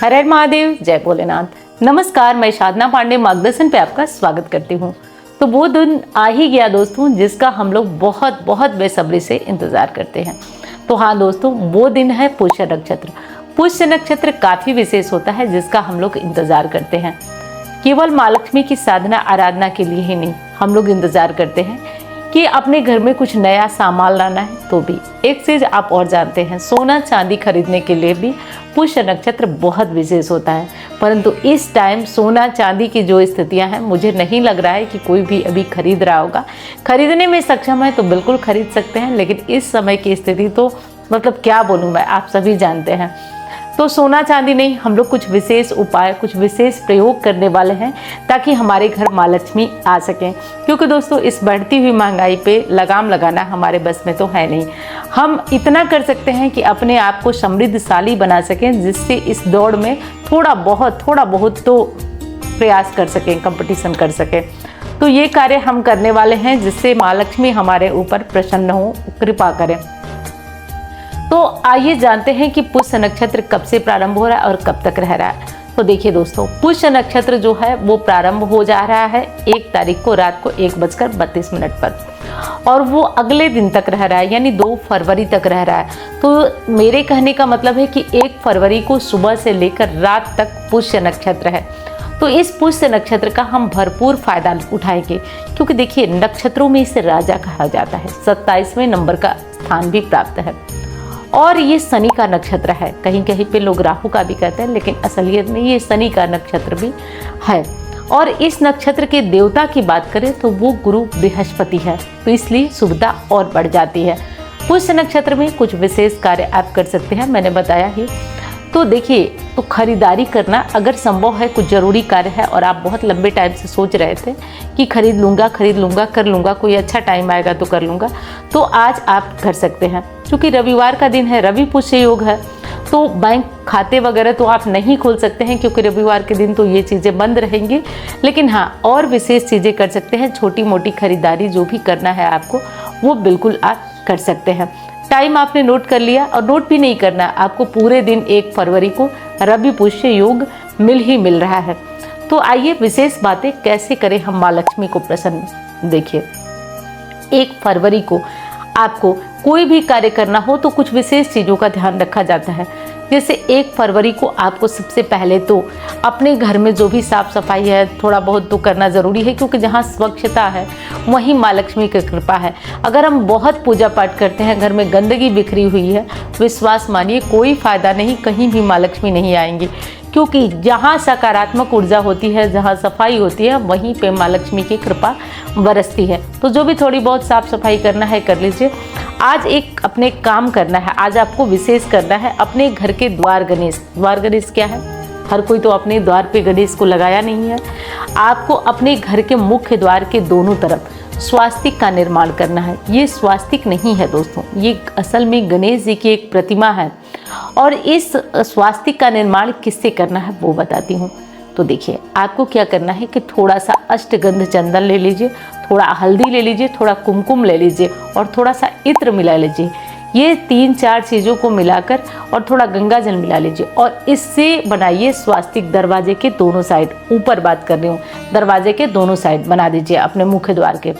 हर हर महादेव, जय भोलेनाथ। नमस्कार, मैं साधना पांडे मार्गदर्शन पे आपका स्वागत करती हूँ। तो वो दिन आ ही गया दोस्तों, जिसका हम लोग बहुत बहुत बेसब्री से इंतजार करते हैं। तो हाँ दोस्तों, वो दिन है पुष्य नक्षत्र। पुष्य नक्षत्र काफी विशेष होता है, जिसका हम लोग इंतजार करते हैं। केवल माँ लक्ष्मी की साधना आराधना के लिए ही नहीं, हम लोग इंतजार करते हैं कि अपने घर में कुछ नया सामान लाना है। तो भी एक चीज आप और जानते हैं, सोना चांदी खरीदने के लिए भी पुष्य नक्षत्र बहुत विशेष होता है। परंतु इस टाइम सोना चांदी की जो स्थितियां हैं, मुझे नहीं लग रहा है कि कोई भी अभी खरीद रहा होगा। खरीदने में सक्षम है तो बिल्कुल खरीद सकते हैं, लेकिन इस समय की स्थिति तो मतलब क्या बोलूँ मैं, आप सभी जानते हैं। तो सोना चांदी नहीं, हम लोग कुछ विशेष उपाय, कुछ विशेष प्रयोग करने वाले हैं ताकि हमारे घर माँ लक्ष्मी आ सकें। क्योंकि दोस्तों, इस बढ़ती हुई महंगाई पे लगाम लगाना हमारे बस में तो है नहीं। हम इतना कर सकते हैं कि अपने आप को समृद्धशाली बना सकें, जिससे इस दौड़ में थोड़ा बहुत तो प्रयास कर सकें, कंपटीशन कर सकें। तो ये कार्य हम करने वाले हैं, जिससे माँ लक्ष्मी हमारे ऊपर प्रसन्न हो, कृपा करें। तो आइए जानते हैं कि पुष्य नक्षत्र कब से प्रारंभ हो रहा है और कब तक रह रहा है। तो देखिए दोस्तों, पुष्य नक्षत्र जो है वो प्रारंभ हो जा रहा है 1 तारीख को रात को 1:32 पर, और वो अगले दिन तक रह रहा है, यानी 2 फरवरी तक रह रहा है। तो मेरे कहने का मतलब है कि 1 फरवरी को सुबह से लेकर रात तक पुष्य नक्षत्र है। तो इस पुष्य नक्षत्र का हम भरपूर फायदा उठाएंगे, क्योंकि देखिए नक्षत्रों में इसे राजा कहा जाता है। 27वें नंबर का स्थान भी प्राप्त है, और ये शनि का नक्षत्र है। कहीं कहीं पे लोग राहु का भी कहते हैं, लेकिन असलियत में ये शनि का नक्षत्र भी है। और इस नक्षत्र के देवता की बात करें तो वो गुरु बृहस्पति है, तो इसलिए सुविधा और बढ़ जाती है। पुष्य नक्षत्र में कुछ विशेष कार्य आप कर सकते हैं, मैंने बताया ही। तो देखिए, तो खरीदारी करना अगर संभव है, कुछ जरूरी कार्य है और आप बहुत लंबे टाइम से सोच रहे थे कि खरीद लूँगा, कर लूँगा, कोई अच्छा टाइम आएगा तो कर लूँगा, तो आज आप कर सकते हैं। क्योंकि रविवार का दिन है, रवि पुष्य योग है, तो बैंक खाते वगैरह तो आप नहीं खोल सकते हैं, क्योंकि रविवार के दिन तो ये चीज़ें बंद रहेंगी। लेकिन हाँ, और विशेष चीज़ें कर सकते हैं। छोटी मोटी खरीदारी जो भी करना है आपको, वो बिल्कुल आप कर सकते हैं। टाइम आपने नोट कर लिया, और नोट भी नहीं करना, आपको पूरे दिन 1 फरवरी को रवि पुष्य योग मिल रहा है। तो आइए विशेष बातें कैसे करें हम माँ लक्ष्मी को प्रसन्न। देखिए, 1 फरवरी को आपको कोई भी कार्य करना हो तो कुछ विशेष चीज़ों का ध्यान रखा जाता है। जैसे 1 फरवरी को आपको सबसे पहले तो अपने घर में जो भी साफ सफाई है, थोड़ा बहुत तो करना ज़रूरी है, क्योंकि जहाँ स्वच्छता है वहीं माँ लक्ष्मी की कृपा है। अगर हम बहुत पूजा पाठ करते हैं, घर में गंदगी बिखरी हुई है, विश्वास मानिए कोई फ़ायदा नहीं, कहीं भी माँ लक्ष्मी नहीं आएंगी। क्योंकि जहाँ सकारात्मक ऊर्जा होती है, जहाँ सफाई होती है, वहीं पे माँ लक्ष्मी की कृपा बरसती है। तो जो भी थोड़ी बहुत साफ सफाई करना है कर लीजिए। आज एक अपने काम करना है, आज आपको विशेष करना है अपने घर के द्वार गणेश। द्वार गणेश क्या है? हर कोई तो अपने द्वार पे गणेश को लगाया नहीं है। आपको अपने घर के मुख्य द्वार के दोनों तरफ स्वास्तिक का निर्माण करना है। ये स्वास्तिक नहीं है दोस्तों, ये असल में गणेश जी की एक प्रतिमा है। और इस स्वास्तिक का निर्माण किससे करना है वो बताती हूँ। तो देखिए, आपको क्या करना है कि थोड़ा सा अष्टगंध चंदन ले लीजिए, थोड़ा हल्दी ले लीजिए, थोड़ा कुमकुम ले लीजिए, और थोड़ा सा इत्र मिला लीजिए। ये 3-4 चीज़ों को मिलाकर, और थोड़ा गंगा जल मिला लीजिए, और इससे बनाइए स्वास्तिक। दरवाजे के दोनों साइड, ऊपर बात कर रही हूँ, दरवाजे के दोनों साइड बना दीजिए अपने मुख्य द्वार के।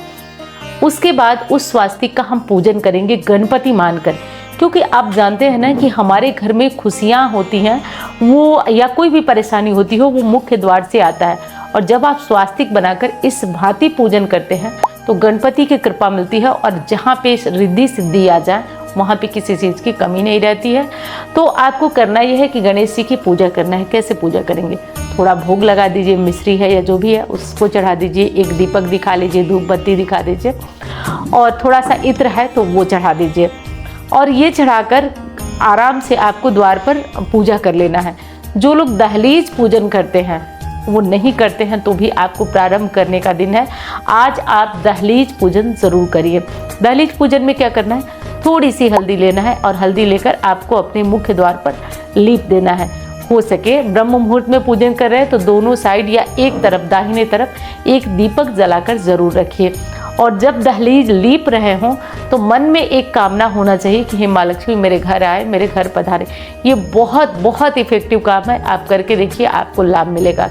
उसके बाद उस स्वास्तिक का हम पूजन करेंगे गणपति मानकर, क्योंकि आप जानते हैं ना कि हमारे घर में खुशियाँ होती हैं वो, या कोई भी परेशानी होती हो, वो मुख्य द्वार से आता है। और जब आप स्वास्तिक बनाकर इस भांति पूजन करते हैं तो गणपति की कृपा मिलती है, और जहाँ पे रिद्धि सिद्धि आ जाए वहाँ पे किसी चीज़ की कमी नहीं रहती है। तो आपको करना यह है कि गणेश जी की पूजा करना है। कैसे पूजा करेंगे? थोड़ा भोग लगा दीजिए, मिश्री है या जो भी है उसको चढ़ा दीजिए, एक दीपक दिखा लीजिए, धूप बत्ती दिखा दीजिए, और थोड़ा सा इत्र है तो वो चढ़ा दीजिए। और ये चढ़ाकर आराम से आपको द्वार पर पूजा कर लेना है। जो लोग दहलीज पूजन करते हैं, वो नहीं करते हैं तो भी आपको प्रारंभ करने का दिन है। आज आप दहलीज पूजन ज़रूर करिए। दहलीज पूजन में क्या करना है? थोड़ी सी हल्दी लेना है, और हल्दी लेकर आपको अपने मुख्य द्वार पर लीप देना है। हो सके ब्रह्म मुहूर्त में पूजन कर रहे हैं तो दोनों साइड या एक तरफ, दाहिने तरफ एक दीपक जलाकर ज़रूर रखिए। और जब दहलीज लीप रहे हों तो मन में एक कामना होना चाहिए कि हे माँ लक्ष्मी मेरे घर आए, मेरे घर पधारे। ये बहुत बहुत इफेक्टिव काम है, आप करके देखिए, आपको लाभ मिलेगा।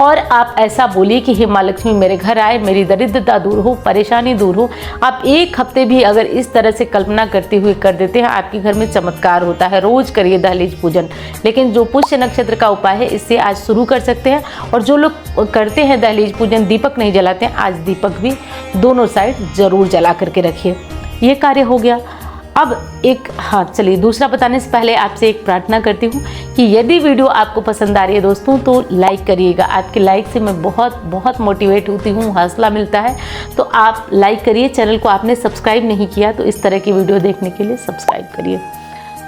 और आप ऐसा बोलिए कि हे माँ लक्ष्मी मेरे घर आए, मेरी दरिद्रता दूर हो, परेशानी दूर हो। आप 1 हफ्ते भी अगर इस तरह से कल्पना करते हुए कर देते हैं, आपके घर में चमत्कार होता है। रोज करिए दहलीज पूजन। लेकिन जो पुष्य नक्षत्र का उपाय है, इससे आज शुरू कर सकते हैं। और जो लोग करते हैं दहलीज पूजन, दीपक नहीं जलाते हैं, आज दीपक भी दोनों साइड जरूर जला करके रखिए। ये कार्य हो गया। अब एक चलिए दूसरा बताने से पहले आपसे एक प्रार्थना करती हूँ कि यदि वीडियो आपको पसंद आ रही है दोस्तों, तो लाइक करिएगा। आपके लाइक से मैं बहुत बहुत मोटिवेट होती हूँ, हौसला मिलता है। तो आप लाइक करिए। चैनल को आपने सब्सक्राइब नहीं किया तो इस तरह की वीडियो देखने के लिए सब्सक्राइब करिए।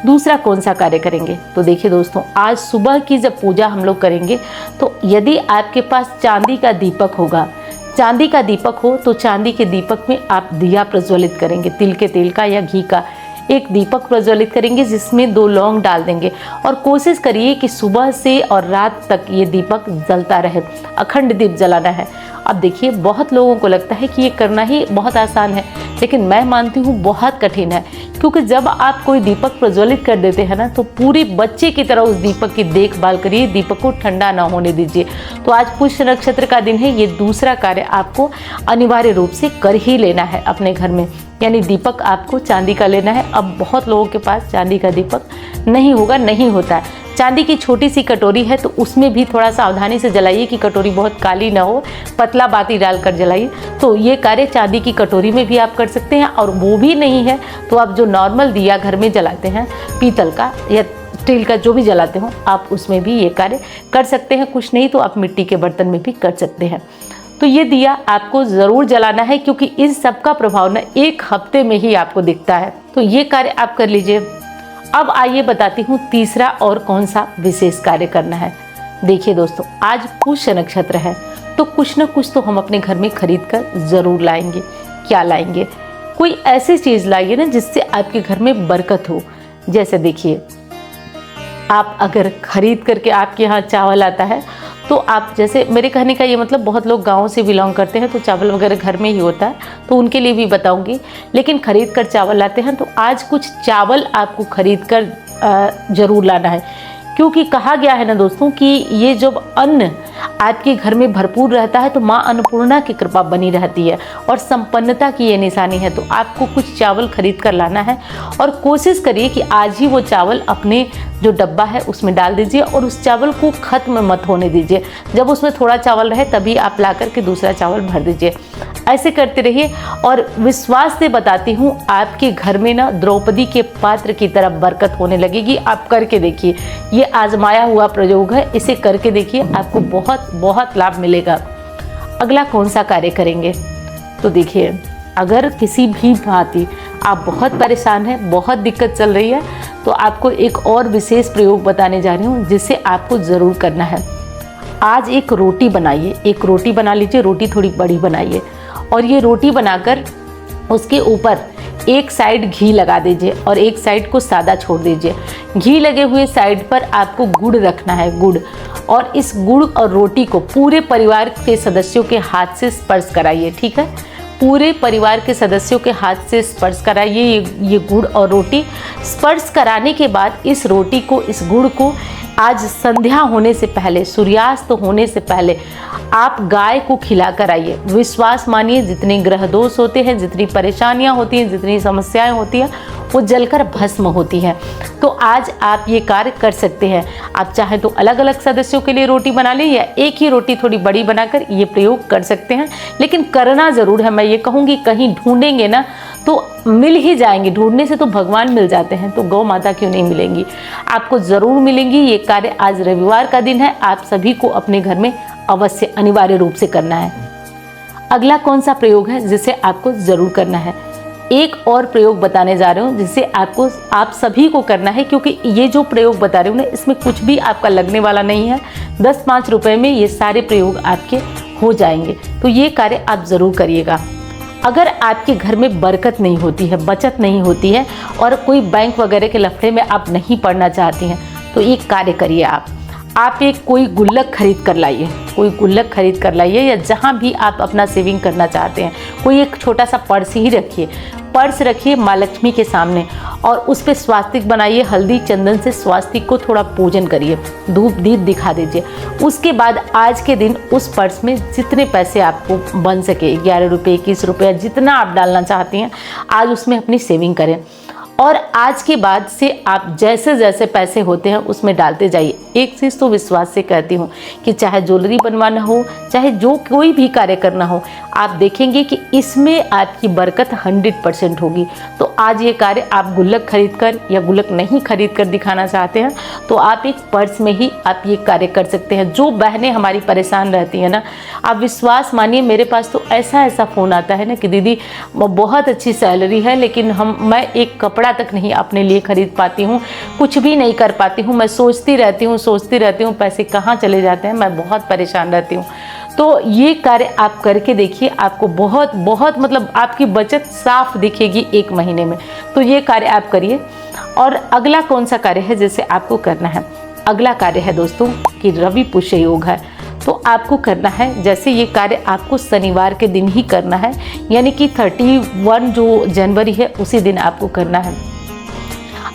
दूसरा कौन सा कार्य करेंगे, तो देखिए दोस्तों, आज सुबह की जब पूजा हम लोग करेंगे, तो यदि आपके पास चांदी का दीपक होगा, चांदी का दीपक हो, तो चांदी के दीपक में आप दिया प्रज्वलित करेंगे। तिल के तेल का या घी का एक दीपक प्रज्वलित करेंगे, जिसमें 2 लौंग डाल देंगे। और कोशिश करिए कि सुबह से और रात तक ये दीपक जलता रहे, अखंड दीप जलाना है। अब देखिए, बहुत लोगों को लगता है कि ये करना ही बहुत आसान है, लेकिन मैं मानती हूँ बहुत कठिन है। क्योंकि जब आप कोई दीपक प्रज्वलित कर देते हैं ना, तो पूरे बच्चे की तरह उस दीपक की देखभाल करिए, दीपक को ठंडा ना होने दीजिए। तो आज पुष्य नक्षत्र का दिन है, ये दूसरा कार्य आपको अनिवार्य रूप से कर ही लेना है अपने घर में, यानी दीपक आपको चांदी का लेना है। अब बहुत लोगों के पास चांदी का दीपक नहीं होगा, नहीं होता है। चांदी की छोटी सी कटोरी है, तो उसमें भी थोड़ा सावधानी से जलाइए कि कटोरी बहुत काली ना हो, पतला बाती डालकर जलाइए। तो ये कार्य चांदी की कटोरी में भी आप कर सकते हैं। और वो भी नहीं है तो आप जो नॉर्मल दिया घर में जलाते हैं, पीतल का या स्टील का, जो भी जलाते हो, आप उसमें भी ये कार्य कर सकते हैं। कुछ नहीं तो आप मिट्टी के बर्तन में भी कर सकते हैं। तो ये दिया आपको ज़रूर जलाना है, क्योंकि इन सब का प्रभाव ना 1 हफ्ते में ही आपको दिखता है। तो ये कार्य आप कर लीजिए। अब आइए बताती हूँ तीसरा और कौन सा विशेष कार्य करना है। देखिए दोस्तों, आज पुष्य नक्षत्र है, तो कुछ ना कुछ तो हम अपने घर में खरीद कर ज़रूर लाएंगे। क्या लाएंगे? कोई ऐसी चीज़ लाइए ना जिससे आपके घर में बरकत हो। जैसे देखिए, आप अगर खरीद करके आपके यहाँ चावल आता है, तो आप, जैसे मेरे कहने का ये मतलब, बहुत लोग गांव से बिलोंग करते हैं तो चावल वगैरह घर में ही होता है, तो उनके लिए भी बताऊंगी। लेकिन खरीद कर चावल लाते हैं, तो आज कुछ चावल आपको खरीद कर ज़रूर लाना है। क्योंकि कहा गया है ना दोस्तों कि ये जब अन्न आपके घर में भरपूर रहता है तो माँ अन्नपूर्णा की कृपा बनी रहती है और संपन्नता की ये निशानी है। तो आपको कुछ चावल खरीद कर लाना है और कोशिश करिए कि आज ही वो चावल अपने जो डब्बा है उसमें डाल दीजिए और उस चावल को खत्म मत होने दीजिए। जब उसमें थोड़ा चावल रहे तभी आप ला करके दूसरा चावल भर दीजिए। ऐसे करते रहिए और विश्वास से बताती हूँ, आपके घर में ना द्रौपदी के पात्र की तरफ बरकत होने लगेगी। आप करके देखिए, ये आजमाया हुआ प्रयोग है, इसे करके देखिए, आपको बहुत बहुत लाभ मिलेगा। अगला कौन सा कार्य करेंगे? तो देखिए, अगर किसी भी भांति आप बहुत परेशान हैं, बहुत दिक्कत चल रही है, तो आपको एक और विशेष प्रयोग बताने जा रही हूँ जिसे आपको ज़रूर करना है। आज एक रोटी बनाइए, एक रोटी बना लीजिए, रोटी थोड़ी बड़ी बनाइए और ये रोटी बनाकर उसके ऊपर एक साइड घी लगा दीजिए और एक साइड को सादा छोड़ दीजिए। घी लगे हुए साइड पर आपको गुड़ रखना है, गुड़, और इस गुड़ और रोटी को पूरे परिवार के सदस्यों के हाथ से स्पर्श कराइए। ठीक है, पूरे परिवार के सदस्यों के हाथ से स्पर्श कराइए ये गुड़ और रोटी। स्पर्श कराने के बाद इस रोटी को, इस गुड़ को आज संध्या होने से पहले, सूर्यास्त होने से पहले आप गाय को खिला कर आइए। विश्वास मानिए, जितने ग्रह दोष होते हैं, जितनी परेशानियां होती हैं, जितनी समस्याएं होती हैं, वो जलकर भस्म होती हैं। तो आज आप ये कार्य कर सकते हैं। आप चाहे तो अलग अलग सदस्यों के लिए रोटी बना लें या एक ही रोटी थोड़ी बड़ी बनाकर ये प्रयोग कर सकते हैं, लेकिन करना ज़रूर है। मैं ये कहूँगी, कहीं ढूंढेंगे ना तो मिल ही जाएंगे। ढूंढने से तो भगवान मिल जाते हैं, तो गौ माता क्यों नहीं मिलेंगी? आपको ज़रूर मिलेंगी। ये कार्य आज रविवार का दिन है, आप सभी को अपने घर में अवश्य अनिवार्य रूप से करना है। अगला कौन सा प्रयोग है जिसे आपको ज़रूर करना है? एक और प्रयोग बताने जा रहे हूँ जिसे आप सभी को करना है, क्योंकि ये जो प्रयोग बता रहे हूँ ना, इसमें कुछ भी आपका लगने वाला नहीं है। 10-5 रुपए में ये सारे प्रयोग आपके हो जाएंगे। तो ये कार्य आप ज़रूर करिएगा। अगर आपके घर में बरकत नहीं होती है, बचत नहीं होती है और कोई बैंक वगैरह के लफड़े में आप नहीं पड़ना चाहती हैं, तो एक कार्य करिए। आप एक कोई गुल्लक खरीद कर लाइए, कोई गुल्लक खरीद कर लाइए, या जहाँ भी आप अपना सेविंग करना चाहते हैं कोई एक छोटा सा पर्स ही रखिए, पर्स रखिए माँ लक्ष्मी के सामने, और उस पर स्वास्तिक बनाइए, हल्दी चंदन से स्वास्तिक को थोड़ा पूजन करिए, धूप दीप दिखा दीजिए। उसके बाद आज के दिन उस पर्स में जितने पैसे आपको बन सके, 11 रुपये 21 रुपये जितना आप डालना चाहती हैं, आज उसमें अपनी सेविंग करें। और आज के बाद से आप जैसे जैसे पैसे होते हैं उसमें डालते जाइए। एक चीज़ तो विश्वास से कहती हूँ कि चाहे ज्वेलरी बनवाना हो, चाहे जो कोई भी कार्य करना हो, आप देखेंगे कि इसमें आपकी बरकत 100% होगी। तो आज ये कार्य आप गुल्लक खरीद कर या गुल्लक नहीं खरीद कर दिखाना चाहते हैं तो आप एक पर्स में ही आप ये कार्य कर सकते हैं। जो बहनें हमारी परेशान रहती हैं ना, आप विश्वास मानिए, मेरे पास तो ऐसा फ़ोन आता है ना कि दीदी बहुत अच्छी सैलरी है लेकिन मैं एक कपड़ा तक नहीं अपने लिए खरीद पाती हूँ, कुछ भी नहीं कर पाती हूँ, मैं सोचती रहती हूँ पैसे कहाँ चले जाते हैं, मैं बहुत परेशान रहती हूँ। तो ये कार्य आप करके देखिए, आपको बहुत मतलब आपकी बचत साफ दिखेगी 1 महीने में। तो ये कार्य आप करिए। और अगला कौन सा कार्य है जैसे आपको करना है, अगला कार्य है दोस्तों कि रवि पुष्य योग है। तो आपको करना है, जैसे ये कार्य आपको शनिवार के दिन ही करना है, यानी कि 31 जो जनवरी है उसी दिन आपको करना है।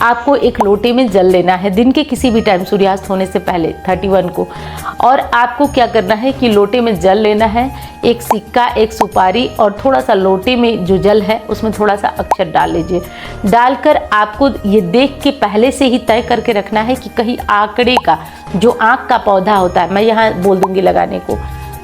आपको एक लोटे में जल लेना है दिन के किसी भी टाइम, सूर्यास्त होने से पहले 31 को। और आपको क्या करना है कि लोटे में जल लेना है, एक सिक्का, एक सुपारी, और थोड़ा सा लोटे में जो जल है उसमें थोड़ा सा अक्षर डाल लीजिए। डालकर आपको ये देख के पहले से ही तय करके रखना है कि कहीं आंकड़े का जो आँख का पौधा होता है, मैं यहाँ बोल दूँगी लगाने को,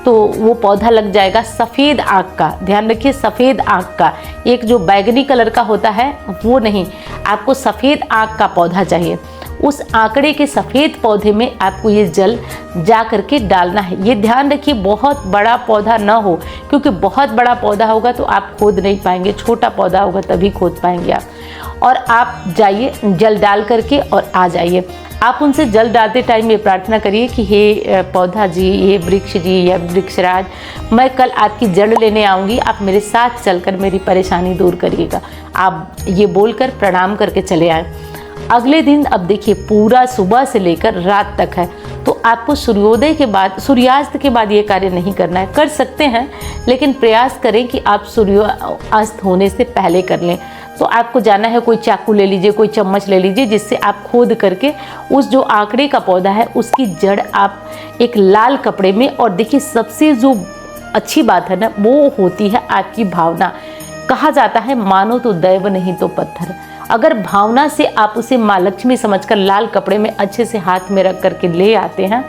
तो वो पौधा लग जाएगा सफ़ेद आँख का। ध्यान रखिए, सफ़ेद आँख का, एक जो बैगनी कलर का होता है वो नहीं, आपको सफ़ेद आँख का पौधा चाहिए। उस आंकड़े के सफ़ेद पौधे में आपको ये जल जा करके डालना है। ये ध्यान रखिए बहुत बड़ा पौधा ना हो, क्योंकि बहुत बड़ा पौधा होगा तो आप खोद नहीं पाएंगे, छोटा पौधा होगा तभी खोद पाएंगे आप। और आप जाइए जल डाल करके और आ जाइए। आप उनसे जल डालते टाइम ये प्रार्थना करिए कि हे पौधा जी, ये वृक्ष जी या वृक्षराज, मैं कल आपकी जड़ लेने आऊँगी, आप मेरे साथ चलकर मेरी परेशानी दूर करिएगा। आप ये बोलकर प्रणाम करके चले आए। अगले दिन अब देखिए पूरा सुबह से लेकर रात तक है, तो आपको सूर्योदय के बाद, सूर्यास्त के बाद ये कार्य नहीं करना है। कर सकते हैं लेकिन प्रयास करें कि आप सूर्यास्त होने से पहले कर लें। तो आपको जाना है, कोई चाकू ले लीजिए, कोई चम्मच ले लीजिए, जिससे आप खोद करके उस जो आंकड़े का पौधा है उसकी जड़ आप एक लाल कपड़े में, और देखिए सबसे जो अच्छी बात है ना वो होती है आपकी भावना। कहा जाता है मानो तो दैव नहीं तो पत्थर। अगर भावना से आप उसे माँ लक्ष्मी समझकर लाल कपड़े में अच्छे से हाथ में रख करके ले आते हैं,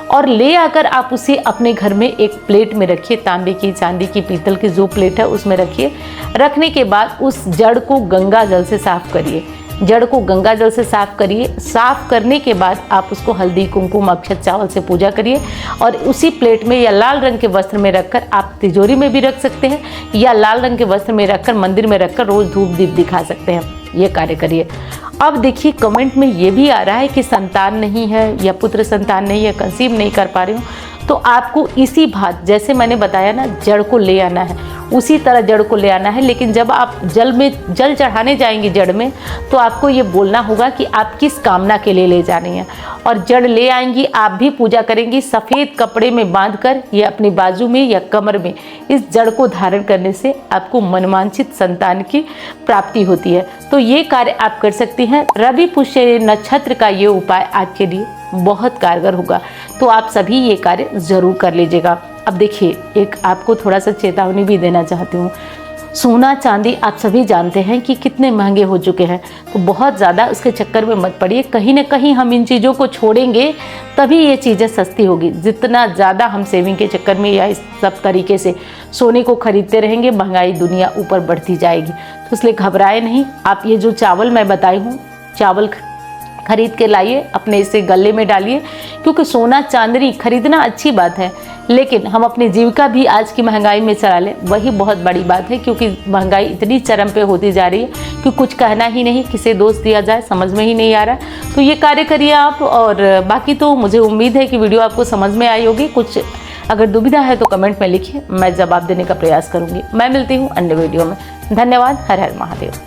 और ले आकर आप उसे अपने घर में एक प्लेट में रखिए, तांबे की, चांदी की, पीतल की जो प्लेट है उसमें रखिए। रखने के बाद उस जड़ को गंगा जल से साफ करिए, जड़ को गंगा जल से साफ करिए। साफ करने के बाद आप उसको हल्दी, कुमकुम, अक्षत, चावल से पूजा करिए, और उसी प्लेट में या लाल रंग के वस्त्र में रखकर आप तिजोरी में भी रख सकते हैं, या लाल रंग के वस्त्र में रखकर मंदिर में रखकर रोज धूप दीप दिखा सकते हैं। ये कार्य करिए। अब देखिए कमेंट में ये भी आ रहा है कि संतान नहीं है या पुत्र संतान नहीं है, कंसीव नहीं कर पा रही हूँ, तो आपको इसी बात जैसे मैंने बताया ना, जड़ को ले आना है, उसी तरह जड़ को ले आना है। लेकिन जब आप जल चढ़ाने जाएंगी जड़ में, तो आपको ये बोलना होगा कि आप किस कामना के लिए ले जानी है, और जड़ ले आएंगी, आप भी पूजा करेंगी। सफ़ेद कपड़े में बांधकर या अपनी बाजू में या कमर में इस जड़ को धारण करने से आपको मनवांछित संतान की प्राप्ति होती है। तो ये कार्य आप कर सकती हैं। रवि पुष्य नक्षत्र का ये उपाय आपके लिए बहुत कारगर होगा, तो आप सभी ये कार्य ज़रूर कर लीजिएगा। अब देखिए एक आपको थोड़ा सा चेतावनी भी देना चाहती हूँ। सोना चांदी आप सभी जानते हैं कि कितने महंगे हो चुके हैं, तो बहुत ज़्यादा उसके चक्कर में मत पड़िए। कहीं ना कहीं हम इन चीज़ों को छोड़ेंगे तभी ये चीज़ें सस्ती होगी। जितना ज़्यादा हम सेविंग के चक्कर में या इस सब तरीके से सोने को खरीदते रहेंगे, महंगाई दुनिया ऊपर बढ़ती जाएगी। तो इसलिए घबराए नहीं। आप ये जो चावल मैं बताई हूँ, चावल खरीद के लाइए, अपने इसे गले में डालिए, क्योंकि सोना चांदी खरीदना अच्छी बात है, लेकिन हम अपनी जीविका भी आज की महंगाई में चला लें, वही बहुत बड़ी बात है। क्योंकि महंगाई इतनी चरम पे होती जा रही है कि कुछ कहना ही नहीं, किसे दोष दिया जाए समझ में ही नहीं आ रहा। तो ये कार्य करिए आप। और बाकी तो मुझे उम्मीद है कि वीडियो आपको समझ में आई होगी। कुछ अगर दुविधा है तो कमेंट में लिखिए, मैं जवाब देने का प्रयास करूँगी। मैं मिलती हूँ अन्य वीडियो में। धन्यवाद। हर हर महादेव।